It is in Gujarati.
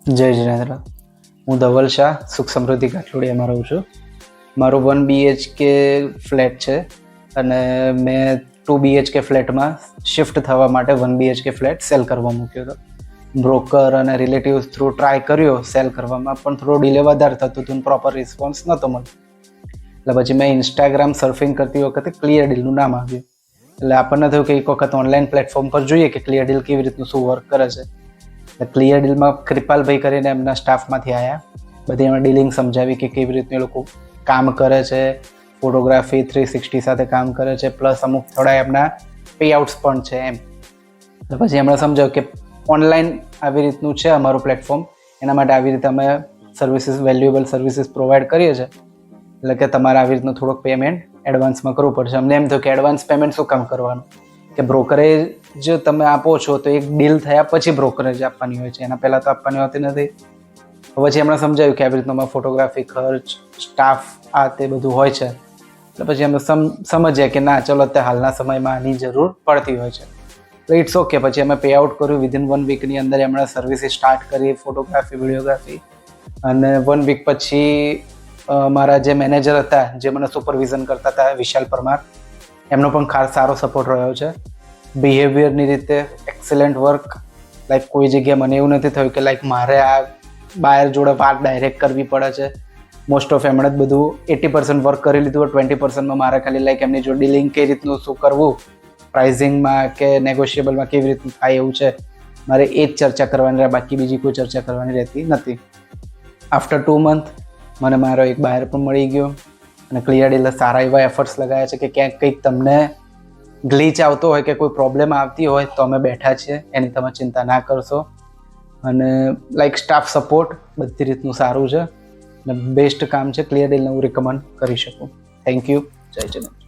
જય જિનેન્દ્ર. હું ધવલ શાહ, સુખ સમૃદ્ધિ કાઠલોડિયામાં રહું છું. મારો 1 BHK ફ્લેટ છે અને મેં 2 BHK ફ્લેટમાં શિફ્ટ થવા માટે 1 BHK ફ્લેટ સેલ કરવા મૂક્યો હતો. બ્રોકર અને રિલેટિવ્સ થ્રુ ટ્રાય કર્યો સેલ કરવામાં, પણ થોડો ડિલે વધારે થતું હતું, પ્રોપર રિસ્પોન્સ નહોતો મળતો. એટલે પછી મેં ઇન્સ્ટાગ્રામ સર્ફિંગ કરતી વખતે ક્લિયર ડીલનું નામ આવ્યું. એટલે આપણને થયું કે એક વખત ઓનલાઈન પ્લેટફોર્મ પર જોઈએ કે ક્લિયર ડીલ કેવી રીતનું શું વર્ક કરે છે. ક્લિયર ડીલમાં કૃપાલભાઈ કરીને એમના સ્ટાફમાંથી આવ્યા. બધી એમણે ડીલિંગ સમજાવી કે કેવી રીતના એ લોકો કામ કરે છે, ફોટોગ્રાફી 360 સાથે કામ કરે છે, પ્લસ અમુક થોડા એમના પેઆઉટ્સ પણ છે એમ. એટલે પછી એમણે સમજાવ્યું કે ઓનલાઈન આવી રીતનું છે અમારું પ્લેટફોર્મ, એના માટે આવી રીતે અમે સર્વિસીસ, વેલ્યુએબલ સર્વિસીસ પ્રોવાઈડ કરીએ છીએ. એટલે કે તમારે આવી રીતનું થોડુંક પેમેન્ટ એડવાન્સમાં કરવું પડશે. અમને એમ થયું કે એડવાન્સ પેમેન્ટ શું કામ કરવાનું, કે બ્રોકરેજ તમે આપો છો તો એક ડીલ થયા પછી બ્રોકરેજ આપવાની હોય છે, એના પહેલાં તો આપવાની હોતી નથી. પછી એમણે સમજાવ્યું કે આવી રીતનું અમે ફોટોગ્રાફી ખર્ચ, સ્ટાફ, આ તે બધું હોય છે. એટલે પછી અમે સમજ્યા કે ના ચલો, અત્યારે હાલના સમયમાં આની જરૂર પડતી હોય છે. તો ઇટ્સ ઓકે. પછી અમે પે આઉટ કર્યું. વિધિન 1 વીકની અંદર એમણે સર્વિસીસ સ્ટાર્ટ કરી, ફોટોગ્રાફી, વિડીયોગ્રાફી. અને 1 વીક પછી મારા જે મેનેજર હતા, જે મને સુપરવિઝન કરતા હતા, વિશાલ પરમાર, એમનો પણ ખાસ સારો સપોર્ટ રહ્યો છે. બિહેવિયરની રીતે એક્સેલન્ટ વર્ક. લાઈક કોઈ જગ્યાએ મને એવું નથી થયું કે લાઈક મારે આ બાયર જોડે વાત ડાયરેક્ટ કરવી પડે છે. મોસ્ટ ઓફ એમણે જ બધું 80% વર્ક કરી લીધું. 20%માં મારે ખાલી લાઈક એમની જો ડીલિંગ કઈ રીતનું શું કરવું, પ્રાઇઝિંગમાં કે નેગોશિયેબલમાં કેવી રીતનું થાય એવું છે, મારે એ જ ચર્ચા કરવાની રહે, બાકી બીજી કોઈ ચર્ચા કરવાની રહેતી નથી. આફ્ટર 2 મંથ મને મારો એક બાયર પણ મળી ગયો અને ક્લિયર ડીલે સારા એવા એફર્ટ્સ લગાવ્યા છે કે ક્યાંક કંઈક તમને ગ્લિચ આવતો હોય કે કોઈ પ્રોબ્લેમ આવતી હોય તો અમે બેઠા છીએ, એની તમે ચિંતા ના કરશો. અને લાઈક સ્ટાફ સપોર્ટ બધી રીતનું સારું છે અને બેસ્ટ કામ છે. ક્લિયર ડીલને હું રિકમેન્ડ કરી શકું. Thank you. જય જિનેન્દ્ર.